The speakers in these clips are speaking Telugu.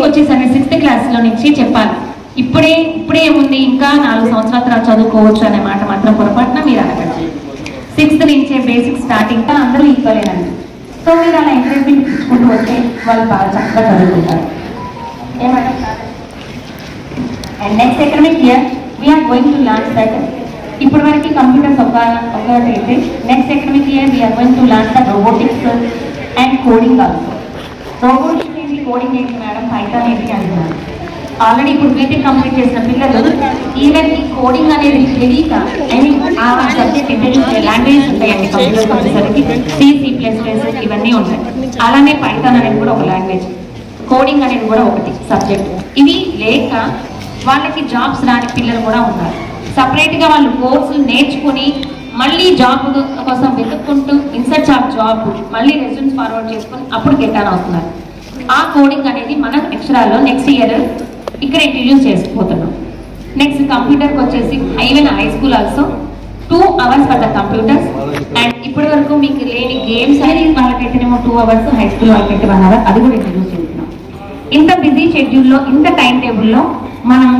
బేసిక్ వచ్చేసరికి 6th క్లాస్లో నుంచి చెప్పాలి. ఇప్పుడే ఏముంది, ఇంకా 4 సంవత్సరాల తర్వాత చదువుకోవచ్చు అనే మాట మాత్రం పొరపాటున మీరు అనకండి. 6th నుంచే బేసిక్ స్టార్టింగ్ అందరూ ఈక్వలేనండి. సో మీరు అలా ఎంకరేజ్మెంట్ ఇచ్చుకుంటూ వస్తే వాళ్ళు బాగా చక్కగా చదువుకుంటారు. ఏమంటారు? And next academic year we're going to launch that. ఇప్పుడు వరకు కంప్యూటర్స్ ఒకటైతే next academic year we're going to launch the robotics and coding also. Robotics ఏంటి, కోడింగ్ ఏంటి మేడం, పైథాన్ ఏంటి అంటున్నారు. ఆల్రెడీ ఇప్పుడు బీటెక్ కంప్లీట్ చేసిన పిల్లలు ఈవెన్ ఈ కోడింగ్ అనేది తెలియక ఐ మీన్ ఆ సబ్జెక్ట్ ఇంట్రడ్యూస్ లాంగ్వేజెస్ ఉంటాయండి కంప్యూటర్స్ వచ్చేసరికి. C++ ఇవన్నీ ఉంటాయి. అలానే పైథాన్ అనేది కూడా ఒక లాంగ్వేజ్, కోడింగ్ అనేది కూడా ఒకటి సబ్జెక్ట్. ఇవి లేక వాళ్ళకి జాబ్స్ రాని పిల్లలు కూడా ఉన్నారు. సపరేట్గా వాళ్ళు కోర్సులు నేర్చుకుని మళ్ళీ జాబ్ కోసం వెతుక్కుంటూ ఇన్సర్చ్ ఆఫ్ జాబ్ మళ్ళీ రెజ్యూమ్స్ ఫార్వర్డ్ చేసుకుని అప్పుడు గెట్ ఆన్ అవుతున్నారు. ఆ కోడింగ్ అనేది మన అక్షరాల్లో నెక్స్ట్ ఇయర్ ఇక్కడ ఇంట్రడ్యూస్ చేసుకుపోతున్నాం. నెక్స్ట్ కంప్యూటర్కి వచ్చేసి even high school also 2 hours for the computers. And ఇప్పటి వరకు మీకు లేని గేమ్స్ అనేది వాళ్ళకైతేనేమో 2 hours, హై స్కూల్ వాళ్ళకైతే 1 hour, అది కూడా ఇంట్రడ్యూస్ చేస్తున్నాం. ఇంత బిజీ షెడ్యూల్లో, ఇంత టైం టేబుల్లో మనం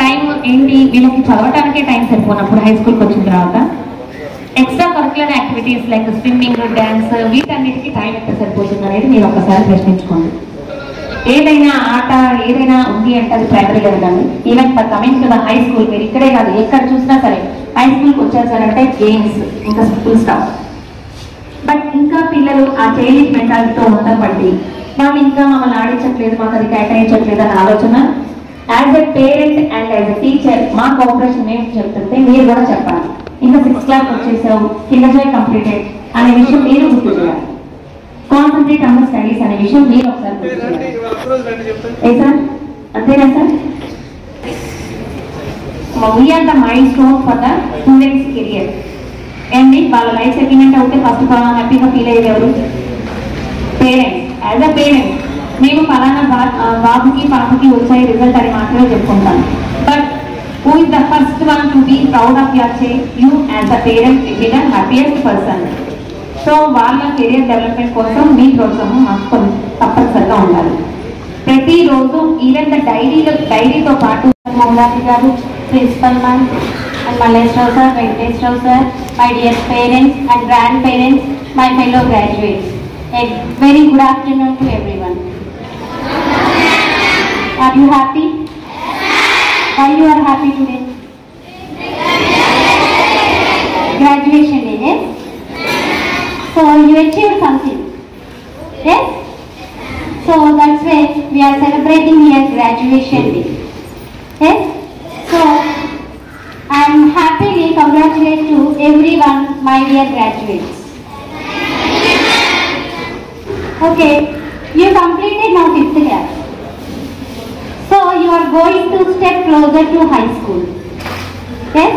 టైం ఏంటి, వీళ్ళకి చదవటానికే టైం సరిపోయినప్పుడు హై స్కూల్కి వచ్చిన తర్వాత extra curricular activities like swimming, dance, వీటన్నిటికీ టైం ఎంత సరిపోతుంది అనేది మీరు ఒకసారి ప్రశ్నించుకోండి. ఏదైనా ఆట ఏదైనా ఉంది అంటే అది ప్రైమరీ లెవెల్ అండి. Even for coming to the high school, మీరు ఇక్కడే కాదు ఎక్కడ చూసినా సరే హై స్కూల్కి వచ్చేసారంటే గేమ్స్ ఇంకా ఫుల్ స్టాప్. బట్ ఇంకా పిల్లలు ఆ చైల్డ్ మెంటాలిటీతో ఉండడం బట్టి వాళ్ళు ఇంకా మమ్మల్ని ఆడించట్లేదు, మాకు అది కేటాయించట్లేదు అని ఆలోచన. As a parent and as a teacher మా కోఆపరేషన్ మేము చెప్తుంటే మీరు కూడా చెప్పాలి. ఇంకా 6th క్లాస్ వచ్చేసావు, కిండర్జాయ్ కంప్లీటెడ్ అనే విషయం మీరు గుర్తు చేయాలి. కాన్సన్ట్రేట్ ఆన్ ద స్టడీస్ అనే విషయం మీరు ఒకసారి గుర్తు చేయాలి. సార్ అంతేనా sir? We are the milestone for the students' career. అండి వాళ్ళ లైఫ్ సెటిల్మెంట్ అవుతే ఫస్ట్ హ్యాపీగా ఫీల్ అయ్యేది ఎవరు? పేరెంట్స్. యాజ్ అ పేరెంట్ మేము ఫలానా బాబుకి పాపకి వచ్చాయి రిజల్ట్ అని మాత్రమే చెప్పుకుంటాను. But who is the first one to be proud of your child? You as a parent will be the happiest person. So వాళ్ళ కెరియర్ డెవలప్మెంట్ కోసం మీ ప్రోత్సాహం మాకు తప్పనిసరిగా ఉండాలి. ప్రతిరోజు ఈవెన్ ద డైరీతో పాటు మౌలాలి గారు, principal ma'am and Malleswararao sir, Venkateswararao sir, my dear parents and grandparents, my fellow graduates, a very good afternoon to everyone. Are you happy? Why you are happy today? Graduation day, yes? So you achieved something, yes? So that's why we are celebrating here graduation day, yes? So I am happily congratulate to everyone, my dear graduates. Okay, you completed now 5th class. So you are going to step closer to high school. Yes?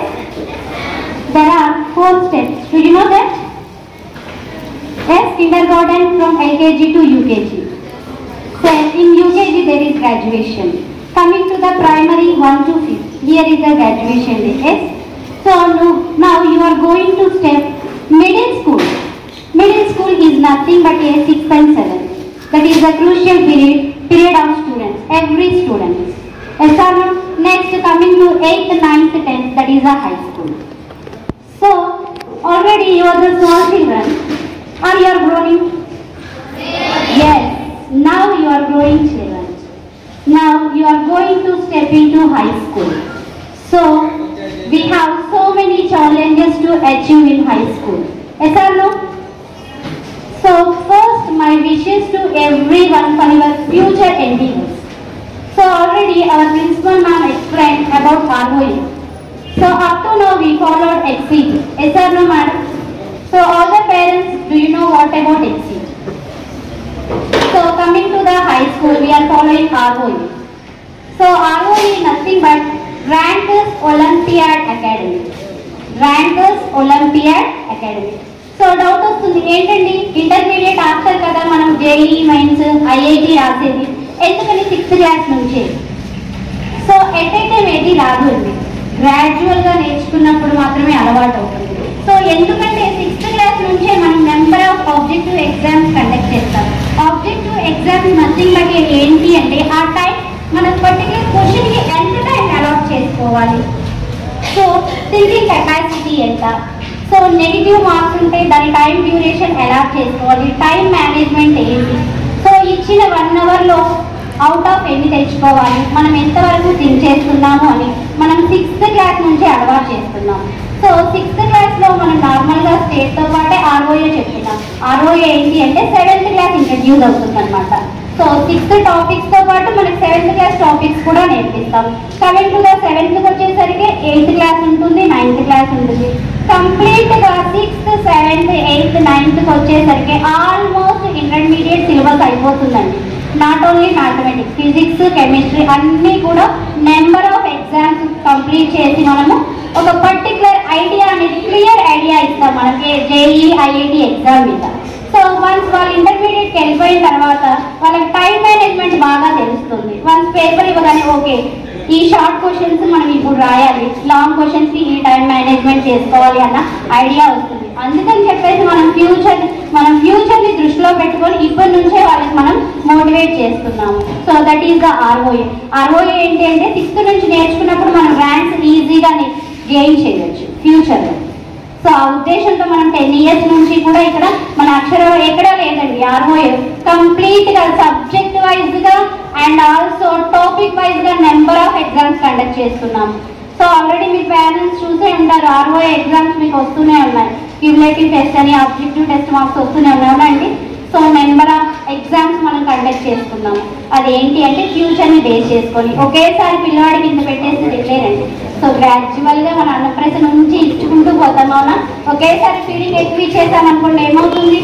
There are 4 steps. Do you know that? Yes, kindergarten from LKG to UKG. So in UKG there is graduation. Coming to the primary 1 to 5th, here is the graduation day. Yes? So now you are going to step middle school. Middle school is nothing but a 6th and 7th. That is the crucial period of students, every student. Yes or no? Next coming to 8th, 9th, 10th, that is a high school. So already you are the small children, or you are growing? Yes, now you are growing children. Now you are going to step into high school. So we have so many challenges to achieve in high school. Yes or no? So first my wishes to everyone for your future endeavors. So already our principal ma'am explained about ROE. So up to now we followed exceed. Yes or no madam? So all the parents, do you know what about exceed? So coming to the high school we are following ROE. So ROE is nothing but Rankers Olympiad Academy. Rankers Olympiad Academy. So doubt వస్తుంది ఏంటండి, ఇంటర్మీడియట్ ఆఫ్టర్ కదా మనం జేఈ మెయిన్స్ ఐఐటి రాసేది, ఎందుకని 6th క్లాస్ నుంచే? సో ఎటైతే ఏది రాదు అండి, గ్రాడ్యువల్గా నేర్చుకున్నప్పుడు మాత్రమే అలవాటు అవుతుంది. సో ఎందుకంటే 6th క్లాస్ నుంచే మనం number of objective exams conduct చేస్తాం. Objective exam class nothing but ఏంటి అంటే ఆ టైం మన పర్టికులర్ క్వశ్చన్కి ఎంత టైం అలాట్ చేసుకోవాలి. సో థింకింగ్ కెపాసిటీ ఎంత, సో నెగిటివ్ మార్క్స్ ఉంటే దాని టైం డ్యూరేషన్ అలాట్ చేసుకోవాలి, టైం మేనేజ్మెంట్ ఏంటి, సో ఇచ్చిన 1 అవర్లో అవుట్ ఆఫ్ ఎన్ని తెచ్చుకోవాలి, మనం ఎంతవరకు థింక్ చేస్తున్నాము అని మనం 6th క్లాస్ నుంచి అలవాటు చేస్తున్నాం. సో 6th క్లాస్లో మనం నార్మల్గా స్టేట్తో పాటే ROA చెప్తున్నాం. ROA ఏంటి అంటే 7th క్లాస్ ఇంట్రడ్యూస్ అవుతుంది అనమాట. సో 6th టాపిక్స్తో పాటు మనకి 7th క్లాస్ టాపిక్స్ కూడా నేర్పిస్తాం. 7th వచ్చేసరికి 8th క్లాస్ ఉంటుంది, 9th క్లాస్ ఉంటుంది. కంప్లీట్గా 6th, 7th, 8th, 9th వచ్చేసరికి ఆల్మోస్ట్ ఇంటర్మీడియట్ సిలబస్ అయిపోతుందండి. Not only mathematics, physics, chemistry అన్నీ కూడా నెంబర్ ఆఫ్ ఎగ్జామ్స్ కంప్లీట్ చేసి మనము ఒక పర్టికులర్ ఐడియా అనేది క్లియర్ ఐడియా ఇస్తాం మనకి JEE, IIT ఎగ్జామ్ మీద. సో వన్స్ వాళ్ళు ఇంటర్మీడియట్కి వెళ్ళిపోయిన తర్వాత వాళ్ళకి టైం మేనేజ్మెంట్ బాగా తెలుస్తుంది. వన్స్ పేపర్ ఇవ్వగానే ఓకే ఈ షార్ట్ క్వశ్చన్స్ మనం ఇప్పుడు రాయాలి, లాంగ్ క్వశ్చన్స్కి ఈ టైం మేనేజ్మెంట్ చేసుకోవాలి అన్న ఐడియా వస్తుంది. అందుకని చెప్పేసి మనం ఫ్యూచర్ని దృష్టిలో పెట్టుకొని ఇప్పటి నుంచే వాళ్ళకి మనం మోటివేట్ చేస్తున్నాము. So that is the ROA. ROA ఏంటి అంటే 6th నుంచి నేర్చుకున్నప్పుడు మనం ర్యాంక్స్ ఈజీగా గెయిన్ చేయవచ్చు ఫ్యూచర్లో. సో ఆ ఉద్దేశంతో మనం 10 years నుంచి కూడా ఇక్కడ మన అక్షరం ఎక్కడా లేదండి. ROA కంప్లీట్గా సబ్జెక్ట్ వైజ్గా అండ్ ఆల్సో టాపిక్ వైజ్గా నెంబర్ ఆఫ్ ఎగ్జామ్స్ కండక్ట్ చేస్తున్నాము. సో ఆల్రెడీ మీ పేరెంట్స్ చూసే ఉంటారు, ROA ఎగ్జామ్స్ మీకు వస్తూనే ఉన్నాయి. క్యూములేటివ్ టెస్ట్ అని, ఆబ్జెక్టివ్ టెస్ట్ మార్క్స్ వస్తూనే ఉన్నాయండి. సో నెంబర్ ఆఫ్ ఎగ్జామ్స్ మనం కండక్ట్ చేసుకున్నాము. అదేంటి అంటే ఫ్యూచర్ని బేస్ చేసుకొని ఒకేసారి పిల్లవాడికి ఇంత పెట్టేసి వెళ్ళలేరండి. సో గ్రాడ్యువల్గా మన అన్నప్రస నుంచి ఇచ్చుకుంటూ పోతాం. అవునా, ఒకేసారి ఫీడింగ్ ఎక్కువ ఇచ్చేసామనుకోండి ఏమవుతుంది,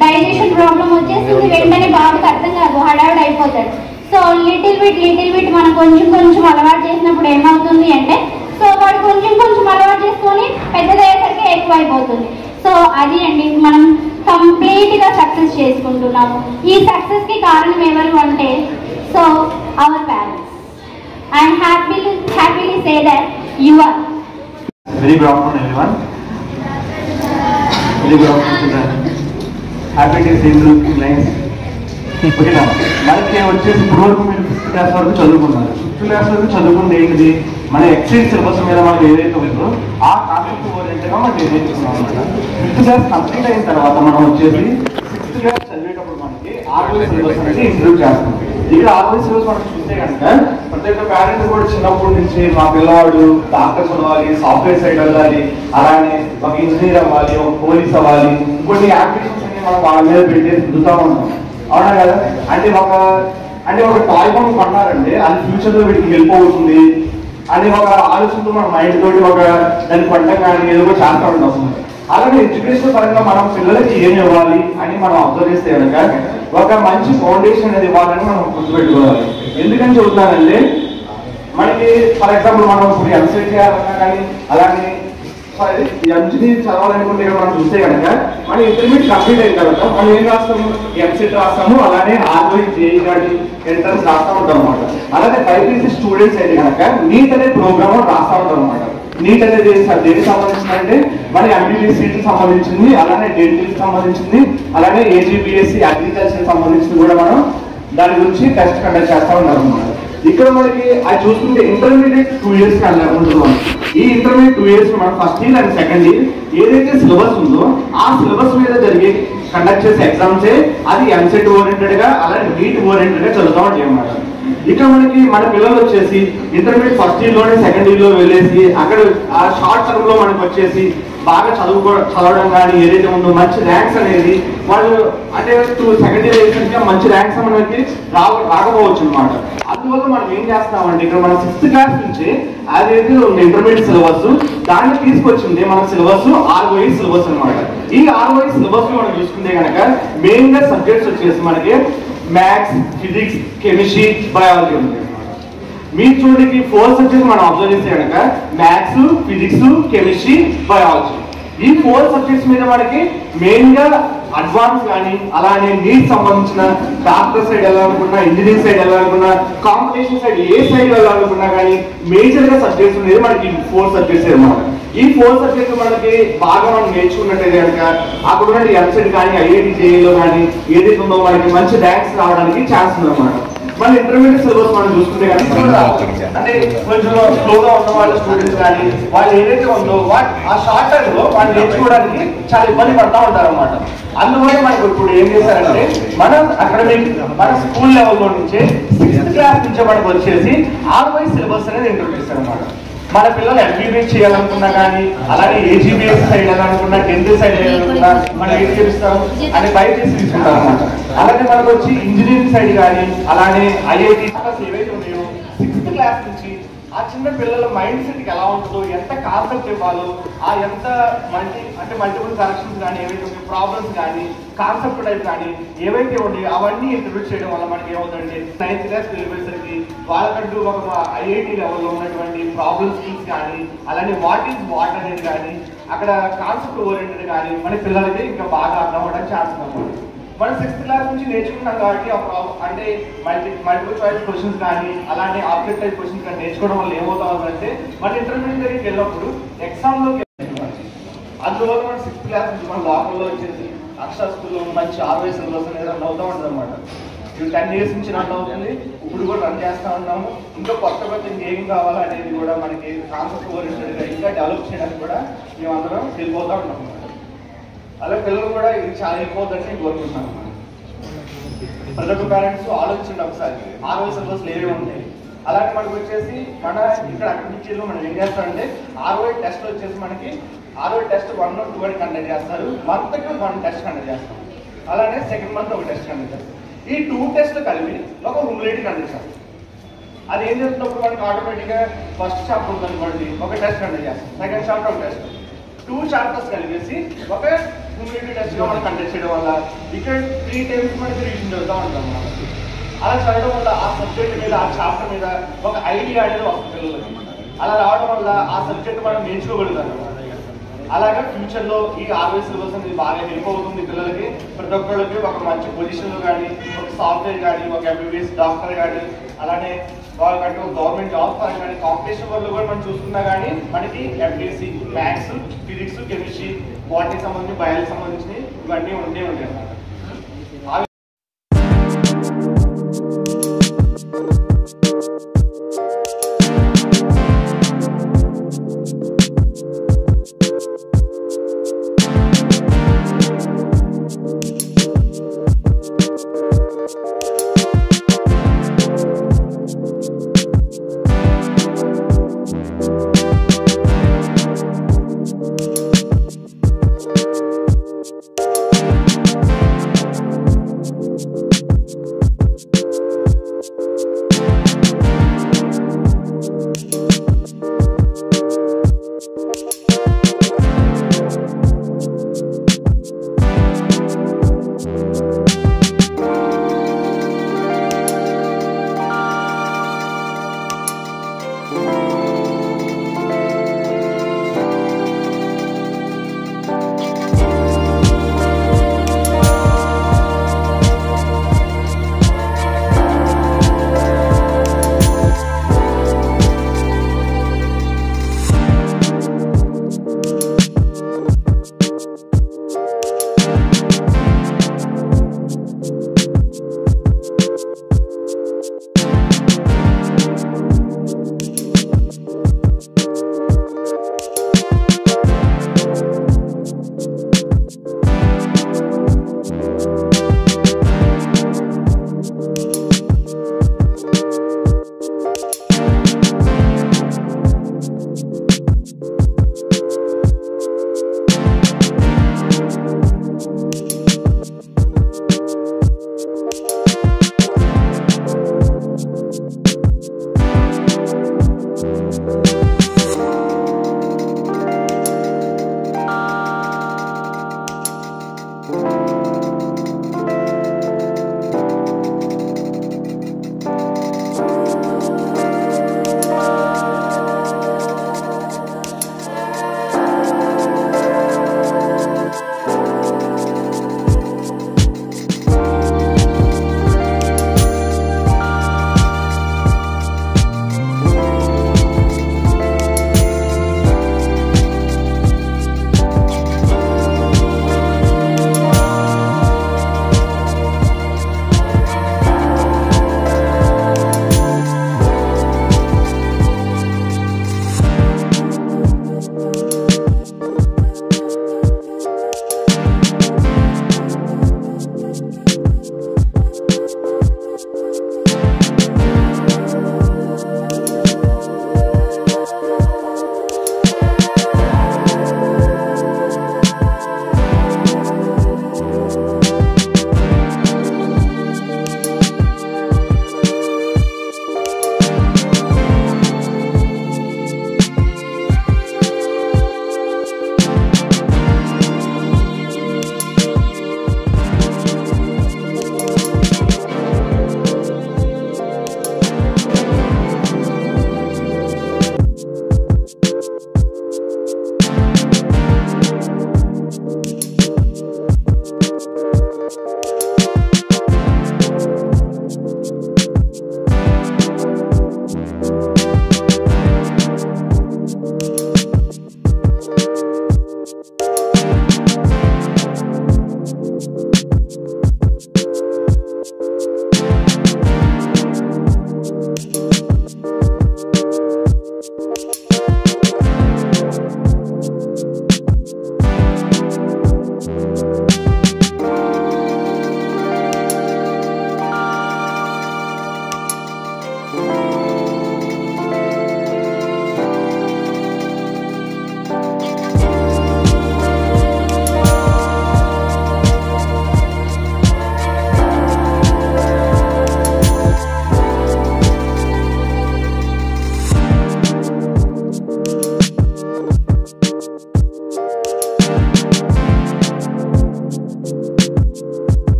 డైజెషన్ ప్రాబ్లం వచ్చేస్తుంది, వెంటనే బాబుకి అర్థం కాదు, హడావిడి అయిపోతాడు. సో లిటిల్ బిట్ మనం కొంచెం అలవాటు చేసినప్పుడు ఏమవుతుంది అంటే సో వాడు కొంచెం అలవాటు చేసుకొని పెద్దదయ్యేసరికి ఎక్కువ అయిపోతుంది. సో అది అండి మనం కంప్లీట్గా సక్సెస్ చేసుకుంటున్నాము. ఈ సక్సెస్కి కారణం ఎవరు అంటే so our parents. I'm happily say that you are. Very good afternoon, everyone. Very good afternoon, children. Happy to see you in lines. Okay, now. మనకి వచ్చేసి ఇప్పుడు వరకు మీరు 5th క్లాస్ వరకు చదువుకున్నారు. 5th క్లాస్ వరకు చదువుకుంటే ఏంటిది, మన ఎక్సైజ్ సిలబస్ మీద మనకి ఏదైతే ఉందో ఆ కాన్సెప్ట్ ఓరియంటెడ్గా మనం నేర్చుకున్నాం అనమాట. 5th క్లాస్ కంప్లీట్ అయిన తర్వాత మనం వచ్చేసి 6th క్లాస్ చదివేటప్పుడు మనకి ROA సిలబస్ అనేది ఇంట్రడ్యూస్ చేస్తాం. ఇక్కడ ROA సిలబస్ మనం చూస్తే కనుక ప్రతి ఒక్క పేరెంట్స్ కూడా చిన్నప్పటి నుంచి మా పిల్లవాడు డాక్టర్ చదవాలి, సాఫ్ట్వేర్ సైడ్ వెళ్ళాలి, అలానే ఒక ఇంజనీర్ అవ్వాలి, ఒక పోలీస్ అవ్వాలి, కొన్ని యాక్టివిటీస్ అన్ని మనం వాళ్ళ మీద పెట్టేసి దిగుతూ ఉంటాం. అవునా కదా? అంటే ఒక టాయ్ బొమ్మ కొన్నారంటే అది ఫ్యూచర్లో వీటికి హెల్ప్ అవుతుంది అని ఒక ఆలోచనతో మన మైండ్ తోటి ఒక దాన్ని కొట్టడం కానీ ఏదో కూడా చేస్తూ ఉంటాం. అలాగే ఎడ్యుకేషన్ పరంగా మనం పిల్లలకి ఏమి ఇవ్వాలి అని మనం అబ్జర్వ్ చేస్తే కనుక ఒక మంచి ఫౌండేషన్ అనేది ఇవ్వాలని మనం గుర్తుపెట్టుకోవాలి. ఎందుకని చెబుతున్నానంటే మనకి ఫర్ ఎగ్జాంపుల్ మనం ఇప్పుడు ఎంసెట్ చేయాలన్నా కానీ అలాగే ఇంజనీర్ చదవాలనుకుంటే మనం చూస్తే కనుక మనం ఇంటర్మీడియట్ కంప్లీట్ అయిన తర్వాత మనం ఏం రాస్తాము, ఎంసెట్ రాస్తాము, అలానే ROA, JEE కానీ ఎంట్రన్స్ రాస్తూ ఉంటాం అనమాట. అలాగే బైపీసీ స్టూడెంట్స్ అయితే కనుక నీట్ అనే ప్రోగ్రామ్ రాస్తూ ఉంటాం అనమాట. నీట్ అనేది దేనికి సంబంధించిందంటే మన MBBS సీట్కి సంబంధించింది, అలానే డెంటల్కి సంబంధించింది, అలానే AGBSC అగ్రికల్చర్ సంబంధించింది కూడా మనం దాని గురించి టెస్ట్ కండక్ట్ చేస్తూ ఉన్నాం అనమాట. ఇక్కడ మనకి అది చూసుకుంటే ఇంటర్మీడియట్ 2 years ఉంటున్నాం. ఈ ఇంటర్మీడియట్ 2 years మనం first year and second year ఏదైతే సిలబస్ ఉందో ఆ సిలబస్ మీద జరిగే కండక్ట్ చేసే ఎగ్జామ్సే అది ఎంసెట్ ఓరియంటెడ్గా అలానే నీట్ ఓరియంటెడ్గా చదువుతూ ఉంటాయి అన్నమాట. ఇక్కడ మనకి మన పిల్లలు వచ్చేసి ఇంటర్మీడియట్ ఫస్ట్ ఇయర్లోనే సెకండ్ ఇయర్లో వెళ్ళేసి అక్కడ ఆ షార్ట్ టర్మ్లో మనకు వచ్చేసి బాగా చదవడం కానీ ఏదైతే ఉందో మంచి ర్యాంక్స్ అనేది వాళ్ళు అంటే సెకండ్ ఇయర్ వేసినాక మంచి ర్యాంక్స్ మనకి రాకపోవచ్చు అనమాట. అందువల్ల మనం ఏం చేస్తామంటే ఇక్కడ మన 6th క్లాస్ నుంచి అదైతే ఇంటర్మీడియట్ సిలబస్ దాన్ని తీసుకొచ్చింది మన సిలబస్ ROA సిలబస్ అనమాట. ఈ ROA సిలబస్ లో మనం చూసుకుంటే కనుక మెయిన్ గా సబ్జెక్ట్స్ వచ్చేసి మనకి మ్యాథ్స్, ఫిజిక్స్, కెమిస్ట్రీ, బయాలజీ ఉంది. మీరు చూడండి 4 సబ్జెక్ట్స్ మనం అబ్జర్వ్ చేస్తే కనుక మ్యాథ్స్, ఫిజిక్స్, కెమిస్ట్రీ, బయాలజీ ఈ 4 సబ్జెక్ట్స్ మీద మనకి మెయిన్ గా అడ్వాన్స్ కానీ అలానే నీట్ సంబంధించిన డాక్టర్ సైడ్ వెళ్ళాలనుకున్నా, ఇంజనీరింగ్ సైడ్ వెళ్ళాలనుకున్నా, కాంపిటీషన్ సైడ్ ఏ సైడ్ వెళ్ళాలనుకున్నా కానీ మేజర్ గా సబ్జెక్ట్స్ అనేది మనకి 4 సబ్జెక్ట్స్ అనమాట. ఈ 4 సబ్జెక్టులు మనకి బాగా మనం నేర్చుకున్నట్టయితే కనుక అక్కడ ఉన్న ఎంసెట్ కానీ ఐఐటి జేఈలో కానీ ఏదైతే ఉందో మనకి మంచి ర్యాంక్స్ రావడానికి ఛాన్స్ ఉందన్నమాట. మన ఇంటర్మీడియట్ సిలబస్ మనం చూసుకుంటే కనుక అంటే కొంచెం స్లోగా ఉన్న వాళ్ళ స్టూడెంట్స్ కానీ వాళ్ళు ఏదైతే ఉందో ఆ షార్ట్ టైమ్ లో వాళ్ళు నేర్చుకోవడానికి చాలా ఇబ్బంది పడతా ఉంటారు అనమాట. అందువల్ల మనకు ఇప్పుడు ఏం చేశారంటే మనం అకాడమిక్ మన స్కూల్ లెవెల్లో నుంచే 6th క్లాస్ నుంచే మనకు వచ్చేసి RY సిలబస్ అనేది ఇంట్రొడ్యూస్ చేశారు అనమాట. మన పిల్లలు MBBS చేయాలనుకున్నా కానీ అలాగే AGBS సైడ్ అనుకున్నా 10th సైడ్ వేయాలనుకున్నా మనం ఏం చేపిస్తాం అంటే బైపీసీ తీసుకుంటాం అనమాట. అలాగే మనకు వచ్చి ఇంజనీరింగ్ సైడ్ కానీ అలానే IIT ఏవైతే ఉన్నాయో 6th క్లాస్ నుంచి ఆ చిన్న పిల్లల మైండ్ సెట్కి ఎలా ఉంటుందో ఎంత కాన్సెప్ట్ ఇవ్వాలో ఆ ఎంత మల్టిపుల్ కరెక్షన్స్ కానీ ఏవైతే ప్రాబ్లమ్స్ కానీ కాన్సెప్ట్ టైప్ కానీ ఏవైతే ఉన్నాయో అవన్నీ ఇంట్రడ్యూస్ చేయడం వల్ల మనకి ఏమవుతుందంటే 9th క్లాస్ వెళ్ళేసరికి వాళ్ళకంటూ ఒక IIT లెవెల్లో ఉన్నటువంటి ప్రాబ్లమ్ స్కిల్స్ కానీ అలానే వాట్ ఈజ్ వాట్ అనేది కానీ అక్కడ కాన్సెప్ట్ ఓరియంటెడ్ కానీ మన పిల్లలకి ఇంకా బాగా అర్థం అవ్వడానికి ఛాన్స్ ఉంది. మనం 6th క్లాస్ నుంచి నేర్చుకున్నాం కాబట్టి అంటే మల్టిపుల్ చాయిస్ క్వశ్చన్స్ కానీ అలానే ఆబ్జెక్ట్ టైప్ క్వశ్చన్స్ కానీ నేర్చుకోవడం వల్ల ఏమవుతామంటే మన ఇంటర్మీడియట్కి వెళ్ళినప్పుడు ఎగ్జామ్లోకి అందువల్ల మనం 6th క్లాస్ నుంచి మన లోకల్లో వచ్చేసి అక్షర స్కూల్లో మంచి RY సిలబస్ అనేది రన్ అవుతూ ఉంటుంది అనమాట. ఇది 10 years నుంచి రన్ అవుతుంది, ఇప్పుడు కూడా రన్ చేస్తూ ఉన్నాము. ఇంకా కొత్త ఇంకేం కావాలా అనేది కూడా మనకి కాన్సెప్ట్ ఓరియంటెడ్గా ఇంకా డెవలప్ చేయడానికి కూడా మేమందరం వెళ్ళిపోతూ ఉంటాము. అలా పిల్లలు కూడా ఇది చాలా వెళ్ళిపోతుందని నేను కోరుకుంటున్నాను. ప్రతి ఒక్క పేరెంట్స్ ఆలోచించండి ఒకసారి RY సిలబస్లు ఏవి ఉంటాయి. అలాగే మనకు వచ్చేసి మన ఇక్కడ అకాడమిక్ మనం ఏం చేస్తామంటే RY టెస్ట్ వచ్చేసి మనకి RY టెస్ట్ 1 or 2 అని కండక్ట్ చేస్తారు. మంత్కి 1 టెస్ట్ కండక్ట్ చేస్తాం. అలానే సెకండ్ మంత్ ఒక టెస్ట్ కండక్ట్ చేస్తాం. ఈ 2 టెస్ట్లు కలిపి ఒక హ్యూమిలిటీ కండక్ట్ చేస్తాం. అది ఏం చేస్తున్నప్పుడు మనకి ఆటోమేటిక్గా ఫస్ట్ చాప్టర్ ఉందనుకోండి ఒక టెస్ట్ కండక్ట్ చేస్తాం, సెకండ్ చాప్టర్ ఒక టెస్ట్, 2 చాప్టర్స్ కలిపేసి ఒక హ్యూమిలిటీ టెస్ట్గా మనం కండక్ట్ చేయడం వల్ల ఇక్కడ 3 times మనకి రీడింగ్ జరుగుతూ ఉంటాం అన్నమాట. అలా చదవడం వల్ల ఆ సబ్జెక్ట్ మీద ఆ చాప్టర్ మీద ఒక ఐడియా అనేది వస్తుంది పిల్లలకి. అలా రావడం వల్ల ఆ సబ్జెక్ట్ మనం నేర్చుకోగలుగుతాం. అలాగే ఫ్యూచర్లో ఈ RY సిలబస్ అనేది బాగా హెల్ప్ అవుతుంది పిల్లలకి. ప్రతి ఒక్కళ్ళకి ఒక మంచి పొజిషన్లో కానీ ఒక సాఫ్ట్వేర్ కానీ ఒక MBBS డాక్టర్ కానీ అలానే వాళ్ళకంటూ గవర్నమెంట్ జాబ్స్ కానీ కాంపిటీషన్ వల్ల కూడా మనం చూసుకున్నా కానీ మనకి MPSC maths physics chemistry botany సంబంధించి బయాలజీ సంబంధించి ఇవన్నీ ఉంటాయి అన్నమాట.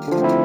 Thank you.